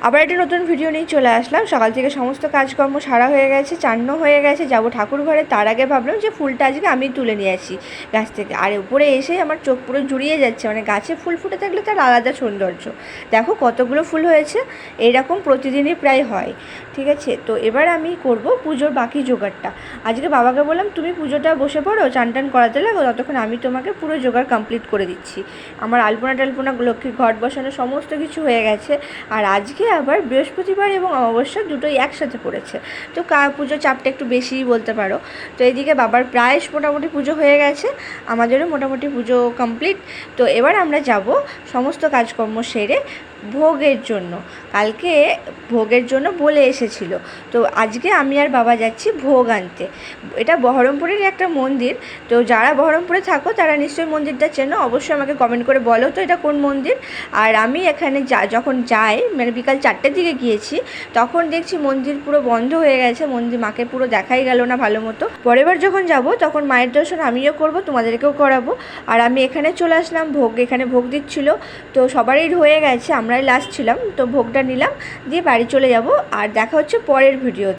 আবার একটা নতুন ভিডিও নিয়ে চলে আসলাম। সকাল থেকে সমস্ত কাজকর্ম সারা হয়ে গেছে, চান্ন হয়ে গেছে, যাব ঠাকুর ঘরে। তার আগে ভাবলাম যে ফুলটা আজকে আমি তুলে নিয়ে আসি গাছ থেকে। আর উপরে এসে আমার চোখ পুরো জুড়িয়ে যাচ্ছে, মানে গাছে ফুল ফুটে থাকলে তার আলাদা সৌন্দর্য। দেখো কতগুলো ফুল হয়েছে, এইরকম প্রতিদিনই প্রায় হয়। ঠিক আছে, তো এবার আমি করব পুজোর বাকি জোগাড়টা। আজকে বাবাকে বললাম তুমি পুজোটা বসে পড়ো, চান টান করাতে লাগো, ততক্ষণ আমি তোমাকে পুরো জোগাড় কমপ্লিট করে দিচ্ছি। আমার আলপনা টালপনা, লক্ষ্মীর ঘট বসানো সমস্ত কিছু হয়ে গেছে। আর আজকে আবার বৃহস্পতিবার এবং অমাবস্যা দুটোই একসাথে পড়েছে, তো পুজোর চাপটা একটু বেশিই বলতে পারো। তো এইদিকে বাবার প্রায় মোটামুটি পুজো হয়ে গেছে, আমাদেরও মোটামুটি পুজো কমপ্লিট। তো এবার আমরা যাব সমস্ত কাজকর্ম সেরে ভোগের জন্য। কালকে ভোগের জন্য বলে এসেছিল, তো আজকে আমি আর বাবা যাচ্ছি ভোগ আনতে। এটা বহরমপুরের একটা মন্দির, তো যারা বহরমপুরে থাকো তারা নিশ্চয়ই মন্দিরটা চেনো, অবশ্যই আমাকে কমেন্ট করে বলো তো এটা কোন মন্দির। আর আমি এখানে যখন যাই, মানে বিকাল 4টের দিকে গিয়েছি, তখন দেখছি মন্দির পুরো বন্ধ হয়ে গেছে, মন্দির মাকে পুরো দেখাই গেল না ভালো মতো। পরের বার যখন যাব তখন মায়ের দর্শন আমিও করব, তোমাদেরকেও করাবো। আর আমি এখানে চলে আসলাম, এখানে ভোগ দিচ্ছিল, তো সবারই হয়ে গেছে, আমরাই লাস্ট ছিলাম, তো ভোগটা নিলাম, দিয়ে বাড়ি চলে যাব। আর দেখা হচ্ছে পরের ভিডিও।